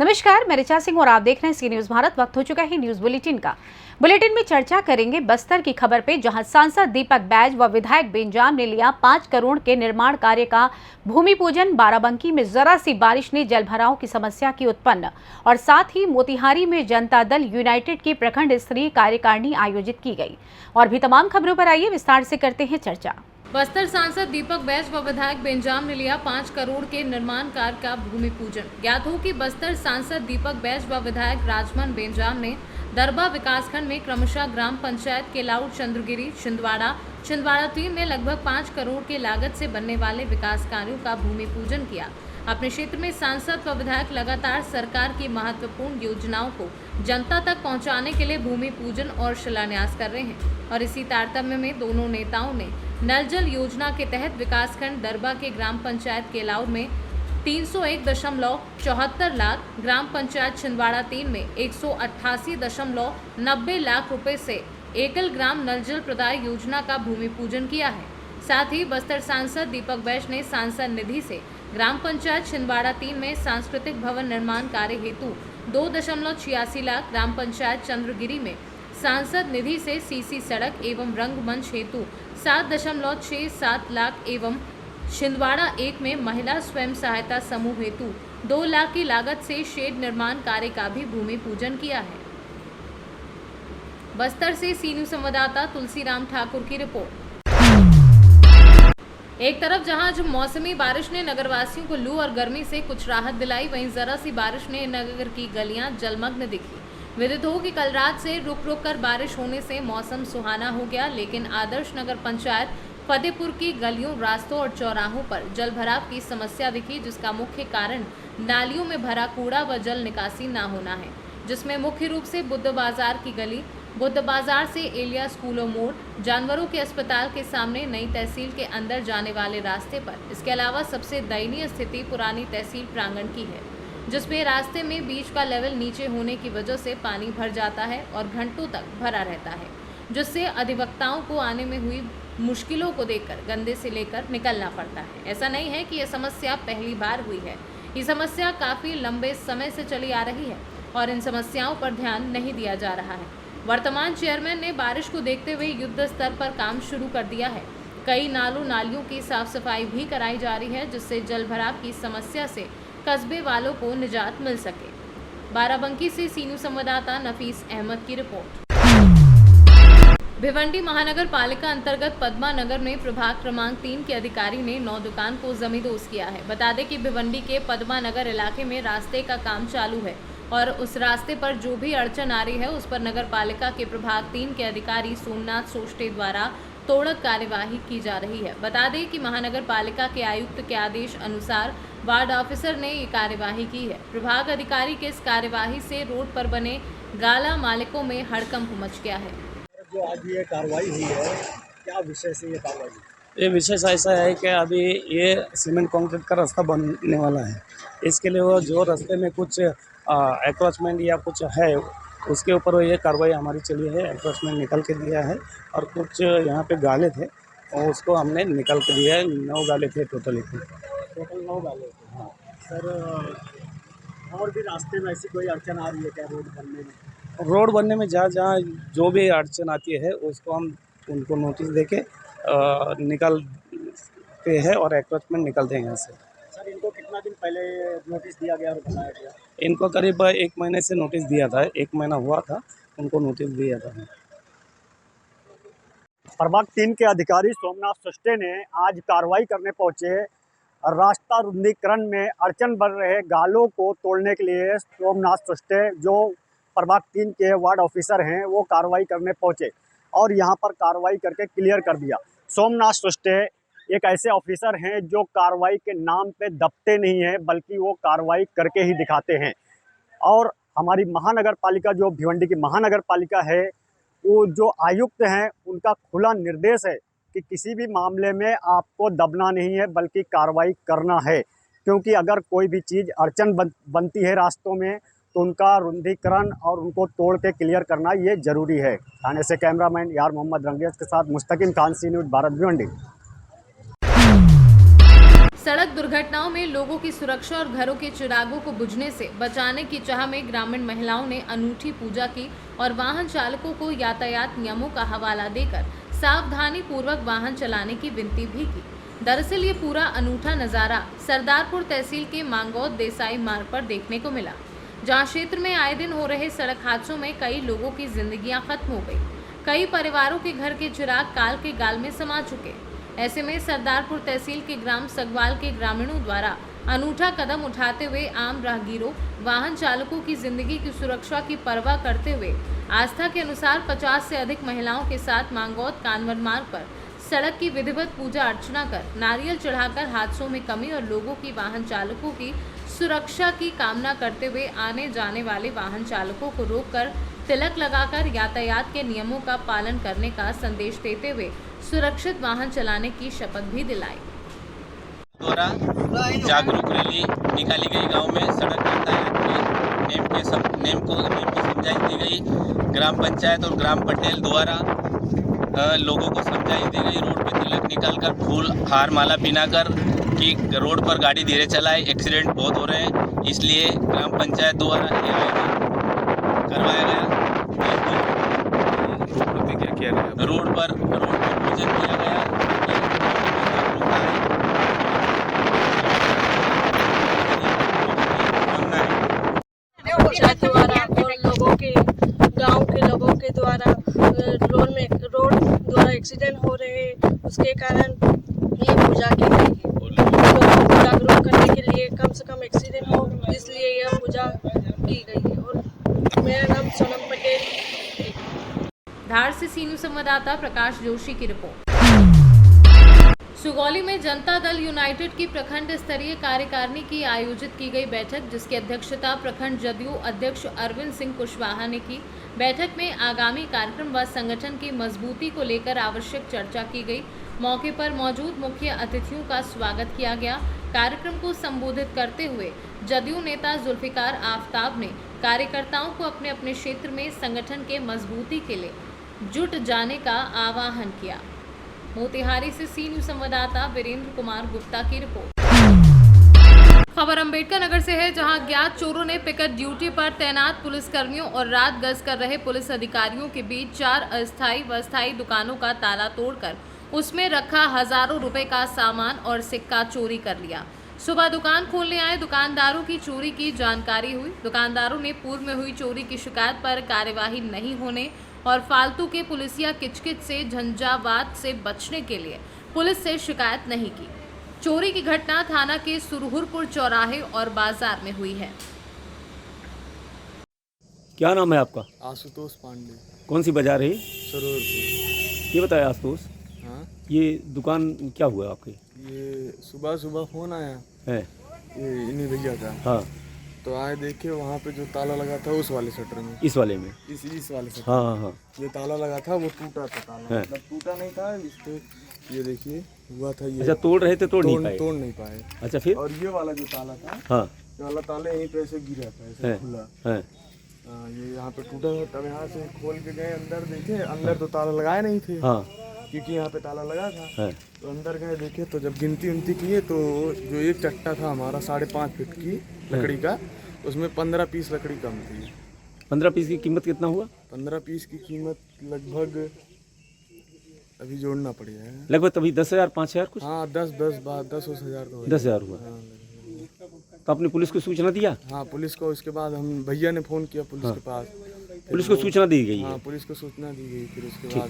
नमस्कार, मैं ऋचा सिंह और आप देख रहे हैं सी न्यूज भारत। वक्त हो चुका है न्यूज बुलेटिन का। बुलेटिन में चर्चा करेंगे बस्तर की खबर पे, जहां सांसद दीपक बैज व विधायक बेंजाम ने लिया 5 करोड़ के निर्माण कार्य का भूमि पूजन। बाराबंकी में जरा सी बारिश ने जलभराव की समस्या की उत्पन्न, और साथ ही मोतिहारी में जनता दल यूनाइटेड की प्रखंड स्तरीय कार्यकारिणी आयोजित की गई। और भी तमाम खबरों पर आइए विस्तार से करते हैं चर्चा। बस्तर सांसद दीपक बैज व विधायक बेंजाम ने लिया 5 करोड़ के निर्माण कार्य का भूमि पूजन। ज्ञात हो कि बस्तर सांसद दीपक बैज व विधायक राजमन बेंजाम ने दरबा विकासखंड में क्रमशः ग्राम पंचायत केलाउड़, चंद्रगिरी, छिंदवाड़ा 3 में लगभग 5 करोड़ के लागत से बनने वाले विकास कार्यों का भूमि पूजन किया। अपने क्षेत्र में सांसद व विधायक लगातार सरकार की महत्वपूर्ण योजनाओं को जनता तक पहुंचाने के लिए भूमि पूजन और शिलान्यास कर रहे हैं। और इसी तारतम्य में दोनों नेताओं ने नल जल योजना के तहत विकासखंड दरबा के ग्राम पंचायत केलाउड़ में 301.74 लाख, ग्राम पंचायत छिंदवाड़ा 3 में 188.90 लाख रुपए से एकल ग्राम नल जल प्रदाय योजना का भूमि पूजन किया है। साथ ही बस्तर सांसद दीपक बैज ने सांसद निधि से ग्राम पंचायत छिंदवाड़ा 3 में सांस्कृतिक भवन निर्माण कार्य हेतु 2.86 लाख, ग्राम पंचायत चंद्रगिरी में सांसद निधि से सीसी सड़क एवं रंगमंच हेतु 7.67 लाख एवं छिंदवाड़ा 1 में महिला स्वयं सहायता समूह हेतु 2 लाख की लागत से शेड निर्माण कार्य का भी भूमि पूजन किया है। बस्तर से सी न्यूज संवाददाता तुलसीराम ठाकुर की रिपोर्ट। एक तरफ जहां मौसमी बारिश ने नगरवासियों को लू और गर्मी से कुछ राहत दिलाई, वहीं जरा सी बारिश ने नगर की गलियां जलमग्न दिखी। विदित हो कि कल रात से रुक रुक कर बारिश होने से मौसम सुहाना हो गया, लेकिन आदर्श नगर पंचायत फतेहपुर की गलियों, रास्तों और चौराहों पर जलभराव की समस्या दिखी, जिसका मुख्य कारण नालियों में भरा कूड़ा व जल निकासी न होना है, जिसमें मुख्य रूप से बुद्ध बाजार की गली, बुद्ध बाजार से एलिया स्कूलों मोड़, जानवरों के अस्पताल के सामने, नई तहसील के अंदर जाने वाले रास्ते पर। इसके अलावा सबसे दयनीय स्थिति पुरानी तहसील प्रांगण की है, जिसमें रास्ते में बीच का लेवल नीचे होने की वजह से पानी भर जाता है और घंटों तक भरा रहता है, जिससे अधिवक्ताओं को आने में हुई मुश्किलों को देखकर गंदे से लेकर निकलना पड़ता है। ऐसा नहीं है कि यह समस्या पहली बार हुई है, ये समस्या काफ़ी लंबे समय से चली आ रही है और इन समस्याओं पर ध्यान नहीं दिया जा रहा है। वर्तमान चेयरमैन ने बारिश को देखते हुए युद्ध स्तर पर काम शुरू कर दिया है। कई नालों नालियों की साफ सफाई भी कराई जा रही है, जिससे जलभराव की समस्या से कस्बे वालों को निजात मिल सके। बाराबंकी से सी न्यूज संवाददाता नफीस अहमद की रिपोर्ट। भिवंडी महानगर पालिका अंतर्गत पद्मा नगर में प्रभाग क्रमांक 3 के अधिकारी ने 9 दुकान को जमींदोज किया है। बता दें कि भिवंडी के पद्मा नगर इलाके में रास्ते का काम चालू है और उस रास्ते पर जो भी अड़चन आ रही है उस पर नगर पालिका के प्रभाग 3 के अधिकारी सोमनाथ सोष्टे द्वारा तोड़क कार्यवाही की जा रही है। बता दें कि महानगर पालिका के आयुक्त के आदेश अनुसार वार्ड ऑफिसर ने ये कार्यवाही की है। प्रभाग अधिकारी के इस कार्यवाही से रोड पर बने गाला मालिकों में हड़कंप मच गया है। जो आज ये कार्रवाई हुई है, क्या विषय से ये कार्रवाई? ये विशेष ऐसा है कि अभी ये सीमेंट कंक्रीट का रास्ता बनने वाला है। इसके लिए वो जो रास्ते में कुछ एंक्रोचमेंट या कुछ है, उसके ऊपर ये कार्रवाई हमारी चली है। एंक्रोचमेंट निकल के दिया है और कुछ यहाँ पे गाले थे और उसको हमने निकल के दिया है। 9 गाले थे टोटल 9 गाले थे। हाँ सर, और भी रास्ते में ऐसी कोई अड़चन आ रही है क्या रोड बनने में? रोड बनने में जहाँ जहाँ जो भी अड़चन आती है उसको हम उनको नोटिस देके निकलते हैं और एंक्रोचमेंट निकलते हैं यहाँ से। सर, इनको कितना दिन पहले नोटिस दिया गया और बताया गया? इनको करीब 1 महीने से नोटिस दिया था, 1 महीना हुआ था उनको नोटिस दिया था। प्रभाग 3 के अधिकारी सोमनाथ सोष्टे ने आज कार्रवाई करने पहुंचे। रास्ता रुंदीकरण में अड़चन बन रहे गालों को तोड़ने के लिए सोमनाथ सोष्टे, जो प्रभाग 3 के वार्ड ऑफिसर हैं, वो कार्रवाई करने पहुंचे और यहां पर कार्रवाई करके क्लियर कर दिया। सोमनाथ सोष्टे एक ऐसे ऑफिसर हैं जो कार्रवाई के नाम पे दबते नहीं हैं, बल्कि वो कार्रवाई करके ही दिखाते हैं। और हमारी महानगर पालिका, जो भिवंडी की महानगर पालिका है, वो जो आयुक्त हैं, उनका खुला निर्देश है कि किसी भी मामले में आपको दबना नहीं है बल्कि कार्रवाई करना है, क्योंकि अगर कोई भी चीज़ अड़चन बनती है रास्तों में तो उनका रुंदीकरण और उनको तोड़ के क्लियर करना ये ज़रूरी है। थाने से कैमरामैन यार मोहम्मद रंगेज के साथ मुस्तकिम खान, सी न्यूज भारत, भिवंडी। सड़क दुर्घटनाओं में लोगों की सुरक्षा और घरों के चिरागों को बुझने से बचाने की चाह में ग्रामीण महिलाओं ने अनूठी पूजा की और वाहन चालकों को यातायात नियमों का हवाला देकर सावधानी पूर्वक वाहन चलाने की विनती भी की। दरअसल ये पूरा अनूठा नज़ारा सरदारपुर तहसील के मांगौद देसाई मार्ग पर देखने को मिला, जहां क्षेत्र में आए दिन हो रहे सड़क हादसों में कई लोगों की जिंदगियां खत्म हो गई। कई परिवारों के घर के चिराग काल के गाल में समा चुके। ऐसे में सरदारपुर तहसील के ग्राम सगवाल के ग्रामीणों द्वारा अनूठा कदम उठाते हुए आम राहगीरों, वाहन चालकों की जिंदगी की सुरक्षा की परवाह करते हुए आस्था के अनुसार 50 से अधिक महिलाओं के साथ मांगौद कानवर मार्ग पर सड़क की विधिवत पूजा अर्चना कर नारियल चढ़ाकर हादसों में कमी और लोगों की वाहन चालकों की सुरक्षा की कामना करते हुए आने जाने वाले वाहन चालकों को रोककर तिलक लगाकर यातायात के नियमों का पालन करने का संदेश देते हुए सुरक्षित वाहन चलाने की शपथ भी दिलाई। द्वारा जागरूक रैली निकाली गई। गांव में सड़क यातायात के नेम को समझाई दी गई। ग्राम पंचायत और ग्राम पटेल द्वारा लोगों को समझाई दी गई। रोड पे तिलक निकालकर फूल हार माला पहनाकर कि रोड पर गाड़ी धीरे चलाए, एक्सीडेंट बहुत हो रहे हैं, इसलिए ग्राम पंचायत द्वारा ये आयोजन करवाया गया। क्या किया गया? रोड पर पूजन किया गया। द्वारा और लोगों के गांव के लोगों के द्वारा रोड द्वारा एक्सीडेंट हो रहे हैं, उसके कारण ये पूजा की गई है। लोगों को जागरूक करने के लिए कम से कम एक्सीडेंट हो, इसलिए यह पूजा की गई है। और मेरा नाम सोनम पटेल। धार से सी न्यूज़ संवाददाता प्रकाश जोशी की रिपोर्ट। सुगौली में जनता दल यूनाइटेड की प्रखंड स्तरीय कार्यकारिणी की आयोजित की गई बैठक, जिसकी अध्यक्षता प्रखंड जदयू अध्यक्ष अरविंद सिंह कुशवाहा ने की। बैठक में आगामी कार्यक्रम व संगठन की मजबूती को लेकर आवश्यक चर्चा की गई। मौके पर मौजूद मुख्य अतिथियों का स्वागत किया गया। कार्यक्रम को संबोधित करते हुए जदयू नेता जुल्फिकार आफ्ताब ने कार्यकर्ताओं को अपने अपने क्षेत्र में संगठन के मजबूती के लिए जुट जाने का आह्वान किया। मोतिहारी से सी न्यूज़ संवाददाता वीरेंद्र कुमार गुप्ता की रिपोर्ट। खबर अंबेडकर नगर से है, जहां अज्ञात चोरों ने पिकेट ड्यूटी पर तैनात पुलिसकर्मियों और रात गश्त कर रहे पुलिस अधिकारियों के बीच 4 अस्थायी व स्थायी दुकानों का ताला तोड़कर उसमें रखा हजारों रुपए का सामान और सिक्का चोरी कर लिया। सुबह दुकान खोलने आए दुकानदारों की चोरी की जानकारी हुई। दुकानदारों ने पूर्व में हुई चोरी की शिकायत पर कार्यवाही नहीं होने और फालतू के पुलिसिया किचकिच से झंझावात से बचने के लिए पुलिस से शिकायत नहीं की। चोरी की घटना थाना के सुरहुरपुर चौराहे और बाजार में हुई है। क्या नाम है आपका? आशुतोष पांडे। कौन सी बाजार है? सरोरपुर। ये बताया आशुतोष, हाँ, ये दुकान क्या हुआ आपकी? ये सुबह सुबह फोन आया है ये इन्हीं भैया का। हाँ, तो आए देखे वहाँ पे जो ताला लगा था उस वाले शटर में, इस वाले में, इस वाले शटर हाँ हाँ हाँ, जो ताला लगा था वो टूटा था ताला, है। मतलब टूटा नहीं था इस पे, ये देखिए हुआ था ये। अच्छा, तोड़ रहे थे, तोड़ नहीं पाए। अच्छा, फिर? और ये वाला जो ताला था, हाँ, ये वाला ताला यहीं पे ऐसे गिरा था, ऐसे है, खुला। है। ये यहाँ पे टूटा था, तब यहाँ से खोल के गए अंदर, देखे अंदर तो ताला लगाए नहीं थे, हाँ, क्योंकि यहाँ पे ताला लगा था। है। तो अंदर गए देखे तो जब गिनती किए तो जो एक चट्टा था हमारा 5.5 फीट की लकड़ी का, उसमें 15 पीस लकड़ी कम थी। 15 पीस की कीमत कितना हुआ? 15 पीस की कीमत लगभग अभी जोड़ना पड़ेगा, लगभग तभी 10,000 5,000 कुछ। हाँ 10,000 तो 10,000 हुआ। हाँ, तो आपने पुलिस को सूचना दिया? हाँ पुलिस को, उसके बाद हम भैया ने फ़ोन किया पुलिस के पास, पुलिस को सूचना दी गई हाँ है? पुलिस को सूचना दी गई। फिर उसके बाद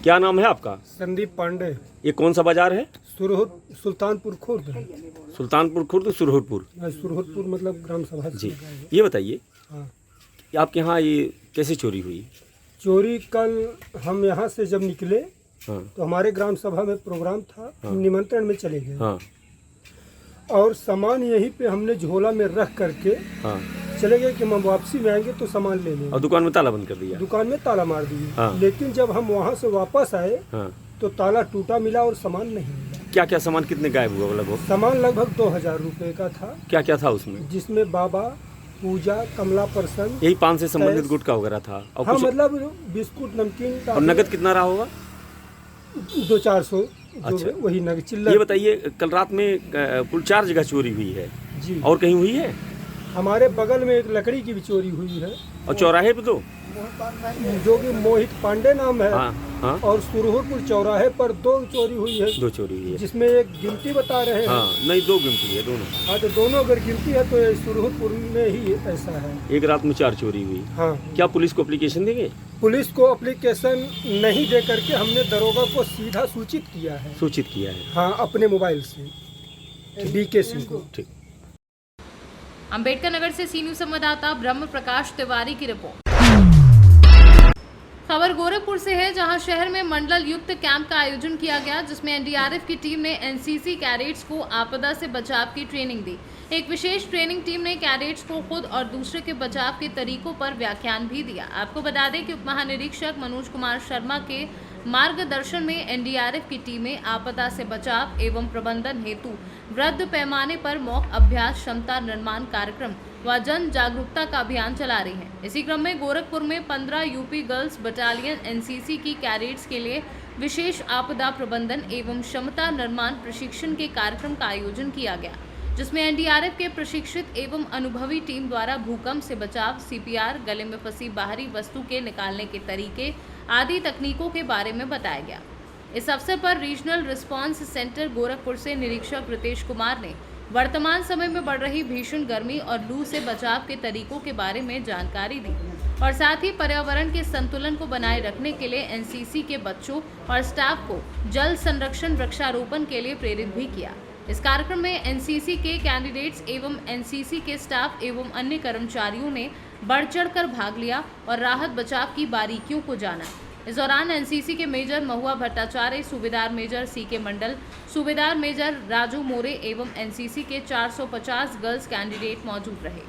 क्या नाम है आपका? संदीप पांडे। ये कौन सा बाजार है? सुल्तानपुर खुर्द। सुल्तानपुर खुर्द, सुरहुरपुर। सुरहुरपुर मतलब ग्राम सभा जी। ये बताइए, हाँ, कि आपके यहाँ ये कैसे चोरी हुई? चोरी कल हम यहाँ से जब निकले, हाँ, तो हमारे ग्राम सभा में प्रोग्राम था, हम निमंत्रण में चले गए, हाँ, और सामान यहीं पे हमने झोला में रख करके हाँ, चले गए कि हम वापसी में आएंगे तो सामान ले लेंगे। और दुकान में ताला बंद कर दिया? दुकान में ताला मार दिए। हाँ। लेकिन जब हम वहाँ से वापस आए, हाँ, तो ताला टूटा मिला और सामान नहीं मिला। क्या क्या सामान कितने गायब हुआ लगभग? सामान लगभग 2,000 रुपए का था। क्या क्या था उसमें? जिसमें बाबा, पूजा, कमला प्रसन्न, यही पान से संबंधित कैश। गुटखा वगैरह था, और हाँ, कुछ? मतलब बिस्कुट, नमकीन। और नगद कितना रहा होगा? 200-400 अच्छा। वही नग ये चिल्लर। बताइए, कल रात में कुल 4 जगह चोरी हुई है जी, और कहीं हुई है? हमारे बगल में एक लकड़ी की भी चोरी हुई है, और चौराहे पे तो? जो कि मोहित पांडे नाम है। हाँ हाँ, और सुरहुरपुर चौराहे पर 2 चोरी हुई है, 2 चोरी हुई है। जिसमें एक गिनती बता रहे हैं। हाँ नहीं, 2 गिनती है दोनों। हाँ, तो दोनों अगर गिनती है तो ये सुरहुरपुर में ही ऐसा है। एक रात में 4 चोरी हुई। हाँ, क्या पुलिस को एप्लीकेशन देंगे? पुलिस को एप्लीकेशन नहीं दे करके हमने दरोगा को सीधा सूचित किया है। सूचित किया है। हाँ, अपने मोबाइल से बीके सिंह को। ठीक। अंबेडकर नगर से सी न्यूज संवाददाता ब्रह्म प्रकाश तिवारी की रिपोर्ट। खबर गोरखपुर से है, जहां शहर में मंडल युक्त कैंप का आयोजन किया गया, जिसमें एनडीआरएफ की टीम ने एनसीसी कैडेट्स को आपदा से बचाव की ट्रेनिंग दी। एक विशेष ट्रेनिंग टीम ने कैडेट्स को खुद और दूसरे के बचाव के तरीकों पर व्याख्यान भी दिया। आपको बता दें कि उप महानिरीक्षक मनोज कुमार शर्मा के मार्गदर्शन में एनडीआरएफ की टीमें आपदा से बचाव एवं प्रबंधन हेतु वृहद पैमाने पर मॉक अभ्यास, क्षमता निर्माण कार्यक्रम व जन जागरूकता का अभियान चला रही हैं। इसी क्रम में गोरखपुर में 15 यूपी गर्ल्स बटालियन एनसीसी की कैडेट्स के लिए विशेष आपदा प्रबंधन एवं क्षमता निर्माण प्रशिक्षण के कार्यक्रम का आयोजन किया गया, जिसमें एनडीआरएफ के प्रशिक्षित एवं अनुभवी टीम द्वारा भूकंप से बचाव, सीपीआर, गले में फंसी बाहरी वस्तु के निकालने के तरीके आदि तकनीकों के बारे में बताया गया। इस अवसर पर रीजनल रिस्पांस सेंटर गोरखपुर से निरीक्षक रितेश कुमार ने वर्तमान समय में बढ़ रही भीषण गर्मी और लू से बचाव के तरीकों के बारे में जानकारी दी और साथ ही पर्यावरण के संतुलन को बनाए रखने के लिए एनसीसी के बच्चों और स्टाफ को जल संरक्षण, वृक्षारोपण के लिए प्रेरित भी किया। इस कार्यक्रम में एनसीसी के कैंडिडेट्स एवं एनसीसी के स्टाफ एवं अन्य कर्मचारियों ने बढ़ चढ़कर भाग लिया और राहत बचाव की बारीकियों को जाना। इस दौरान एनसीसी के मेजर महुआ भट्टाचार्य, सूबेदार मेजर सीके मंडल, सूबेदार मेजर राजू मोरे एवं एनसीसी के 450 गर्ल्स कैंडिडेट मौजूद रहे।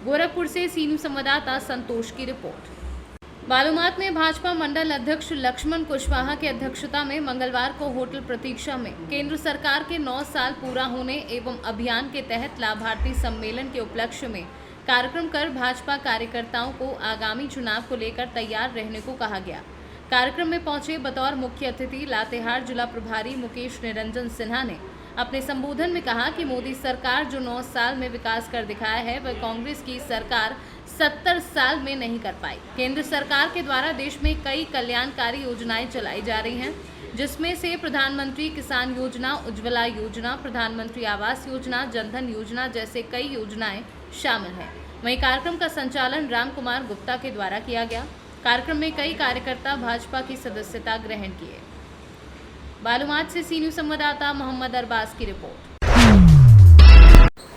गोरखपुर से सी न्यूज संवाददाता संतोष की रिपोर्ट। मालूमात में भाजपा मंडल अध्यक्ष लक्ष्मण कुशवाहा की अध्यक्षता में मंगलवार को होटल प्रतीक्षा में केंद्र सरकार के 9 साल पूरा होने एवं अभियान के तहत लाभार्थी सम्मेलन के उपलक्ष्य में कार्यक्रम कर भाजपा कार्यकर्ताओं को आगामी चुनाव को लेकर तैयार रहने को कहा गया। कार्यक्रम में पहुंचे बतौर मुख्य अतिथि लातेहार जिला प्रभारी मुकेश निरंजन सिन्हा ने अपने संबोधन में कहा कि मोदी सरकार जो 9 साल में विकास कर दिखाया है, वह कांग्रेस की सरकार 70 साल में नहीं कर पाई। केंद्र सरकार के द्वारा देश में कई कल्याणकारी योजनाएं चलाई जा रही हैं, जिसमें से प्रधानमंत्री किसान योजना, उज्ज्वला योजना, प्रधानमंत्री आवास योजना, जनधन योजना जैसे कई योजनाएं शामिल हैं। वहीं कार्यक्रम का संचालन राम कुमार गुप्ता के द्वारा किया गया। कार्यक्रम में कई कार्यकर्ता भाजपा की सदस्यता ग्रहण किए। मालूमात से सी न्यूज संवाददाता मोहम्मद अरबाज की रिपोर्ट।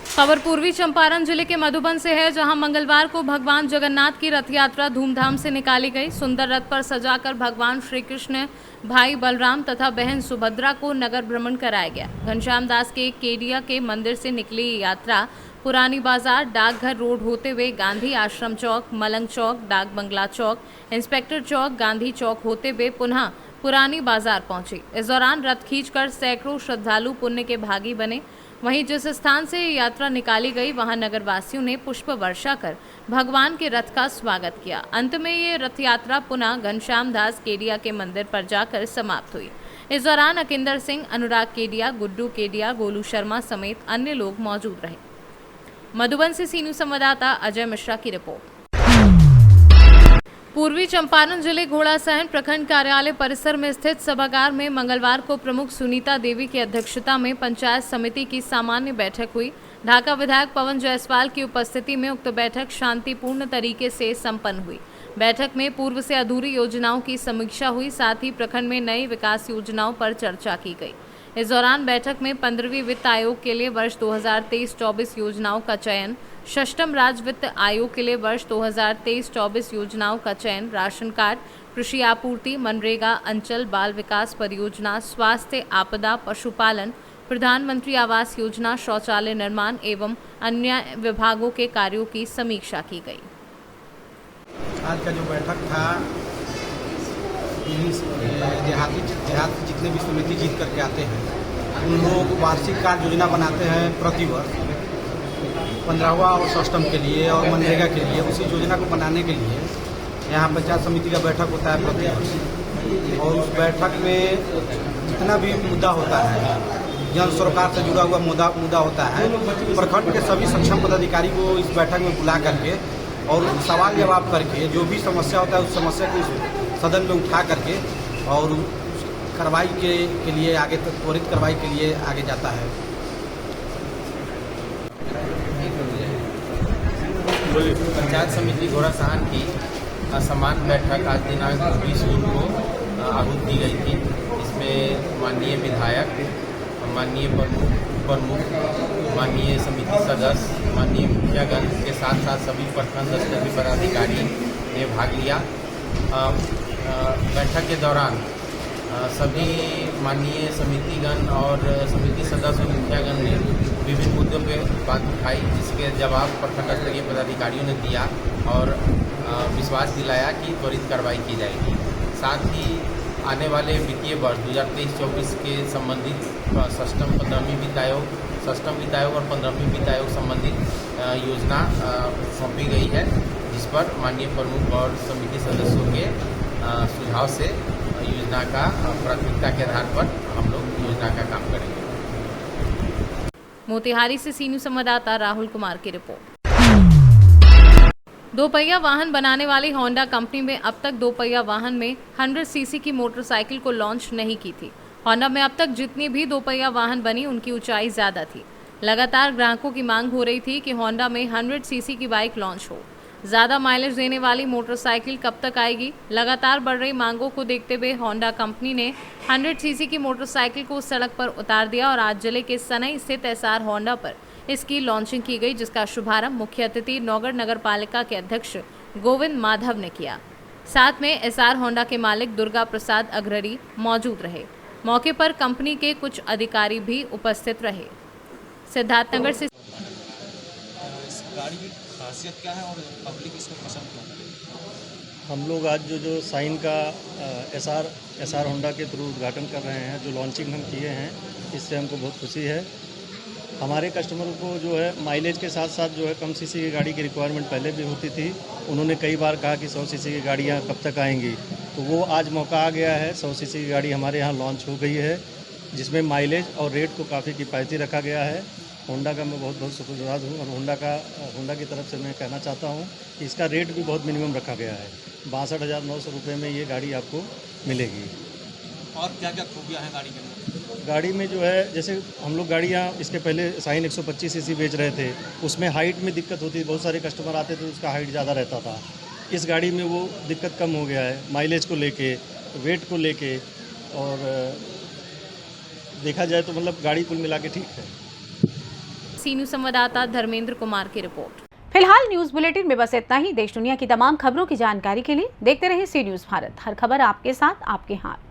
खबर पूर्वी चंपारण जिले के मधुबन से है, जहां मंगलवार को भगवान जगन्नाथ की रथ यात्रा धूमधाम से निकाली गई। सुंदर रथ पर सजाकर भगवान श्री कृष्ण, भाई बलराम तथा बहन सुभद्रा को नगर भ्रमण कराया गया। घनश्याम दास के केडिया के मंदिर से निकली ये यात्रा पुरानी बाजार, डाकघर रोड होते हुए गांधी आश्रम चौक, मलंग चौक, डाक बंगला चौक, इंस्पेक्टर चौक, गांधी चौक होते हुए पुनः पुरानी बाजार पहुंची। इस दौरान रथ खींचकर सैकड़ों श्रद्धालु पुण्य के भागी बने। वहीं जिस स्थान से यात्रा निकाली गई, वहां नगरवासियों ने पुष्प वर्षा कर भगवान के रथ का स्वागत किया। अंत में ये रथ यात्रा पुनः घनश्याम दास केडिया के मंदिर पर जाकर समाप्त हुई। इस दौरान अकिंदर सिंह, अनुराग केडिया, गुड्डू केडिया, गोलू शर्मा समेत अन्य लोग मौजूद रहे। मधुबन से सी न्यूज संवाददाता अजय मिश्रा की रिपोर्ट। पूर्वी चंपारण जिले घोड़ासहन प्रखंड कार्यालय परिसर में स्थित सभागार में मंगलवार को प्रमुख सुनीता देवी की अध्यक्षता में पंचायत समिति की सामान्य बैठक हुई। ढाका विधायक पवन जायसवाल की उपस्थिति में उक्त बैठक शांतिपूर्ण तरीके से संपन्न हुई। बैठक में पूर्व से अधूरी योजनाओं की समीक्षा हुई, साथ ही प्रखंड में नई विकास योजनाओं पर चर्चा की गई। इस दौरान बैठक में 15वीं वित्त आयोग के लिए वर्ष 2023-24 योजनाओं का चयन, षष्ठम राज्य वित्त आयोग के लिए वर्ष 2023-24 योजनाओं का चयन, राशन कार्ड, कृषि आपूर्ति, मनरेगा, अंचल बाल विकास परियोजना, स्वास्थ्य, आपदा, पशुपालन, प्रधानमंत्री आवास योजना, शौचालय निर्माण एवं अन्य विभागों के कार्यों की समीक्षा की गई। आज का जो बैठक था, देहात की जितने भी समिति जीत करके आते हैं, उन लोगों को वार्षिक कार्य योजना बनाते हैं प्रतिवर्ष 15वां और षष्ठम के लिए और मनरेगा के लिए। उसी योजना को बनाने के लिए यहाँ पंचायत समिति का बैठक होता है प्रतिवर्ष। और उस बैठक में जितना भी मुद्दा होता है, जन सरोकार से जुड़ा हुआ मुद्दा होता है, प्रखंड के सभी सक्षम पदाधिकारी को इस बैठक में बुला करके और सवाल जवाब करके जो भी समस्या होता है उस समस्या को सदन में उठा करके और कार्रवाई के लिए आगे त्वरित कार्रवाई के लिए आगे जाता है। पंचायत समिति घोड़ासहान की समान बैठक आज दिनांक 20 जून को आहूत दी गई थी। इसमें माननीय विधायक, माननीय प्रमुख, माननीय समिति सदस्य, माननीय मुखियागण के साथ साथ सभी प्रखंड स्तरीय पदाधिकारी ने भाग लिया। बैठक के दौरान सभी माननीय समितिगण और समिति सदस्य और मुखियागण ने विभिन्न मुद्दों पे बात उठाई, जिसके जवाब प्रखंड स्तरीय पदाधिकारियों ने दिया और विश्वास दिलाया कि त्वरित कार्रवाई की जाएगी। साथ ही आने वाले वित्तीय वर्ष 2023-24 के संबंधित षष्ठम 15वीं वित्त आयोग, षष्ठम वित्त आयोग और 15वीं वित्त आयोग संबंधित योजना सौंपी गई है, जिस पर माननीय प्रमुख और समिति सदस्यों के सुझाव से योजना का प्राथमिकता के आधार पर हम लोग योजना का काम करेंगे। मोतिहारी से सी न्यूज़ संवाददाता राहुल कुमार की रिपोर्ट। दोपहिया वाहन बनाने वाली होंडा कंपनी में अब तक दोपहिया वाहन में 100 सीसी की मोटरसाइकिल को लॉन्च नहीं की थी। होंडा में अब तक जितनी भी दोपहिया वाहन बनी उनकी ऊंचाई ज्यादा थी। लगातार ग्राहकों की मांग हो रही थी कि होंडा में 100 सीसी की बाइक लॉन्च हो। ज्यादा माइलेज देने वाली मोटरसाइकिल कब तक आएगी? लगातार बढ़ रही मांगों को देखते हुए होंडा कंपनी ने 100 सीसी की मोटरसाइकिल को सड़क पर उतार दिया और आज जिले के सनई स्थित एसआर होंडा पर इसकी लॉन्चिंग की गई, जिसका शुभारंभ मुख्य अतिथि नौगढ़ नगर पालिका के अध्यक्ष गोविंद माधव ने किया। साथ में एसआर होंडा के मालिक दुर्गा प्रसाद अग्रणी मौजूद रहे। मौके पर कंपनी के कुछ अधिकारी भी उपस्थित रहे। सिद्धार्थनगर से गाड़ी की खासियत क्या है और पब्लिक इसको पसंद क्यों करती है? हम लोग आज जो साइन का एसआर होंडा के थ्रू उद्घाटन कर रहे हैं, जो लॉन्चिंग हम किए हैं, इससे हमको बहुत खुशी है। हमारे कस्टमर को जो है माइलेज के साथ साथ जो है कम सीसी की गाड़ी की रिक्वायरमेंट पहले भी होती थी। उन्होंने कई बार कहा कि 100 सीसी की गाड़ियाँ कब तक आएंगी, तो वो आज मौका आ गया है। 100 सीसी की गाड़ी हमारे यहाँ लॉन्च हो गई है, जिसमें माइलेज और रेट को काफ़ी किफ़ायती रखा गया है। होंडा का मैं बहुत बहुत शुक्रगुजार हूँ और होंडा की तरफ से मैं कहना चाहता हूँ कि इसका रेट भी बहुत मिनिमम रखा गया है। 62,900 रुपये में ये गाड़ी आपको मिलेगी। और क्या क्या खूबियाँ हैं गाड़ी के अंदर? गाड़ी में जो है, जैसे हम लोग गाड़ियाँ इसके पहले साइन 125 सीसी बेच रहे थे, उसमें हाइट में दिक्कत होती थी। बहुत सारे कस्टमर आते थे, उसका हाइट ज़्यादा रहता था। इस गाड़ी में वो दिक्कत कम हो गया है, माइलेज को लेके, वेट को लेके, और देखा जाए तो मतलब गाड़ी कुल मिला के ठीक है। सी न्यूज़ संवाददाता धर्मेंद्र कुमार की रिपोर्ट। फिलहाल न्यूज बुलेटिन में बस इतना ही। देश दुनिया की तमाम खबरों की जानकारी के लिए देखते रहिए सी न्यूज़ भारत। हर खबर आपके साथ, आपके हाथ।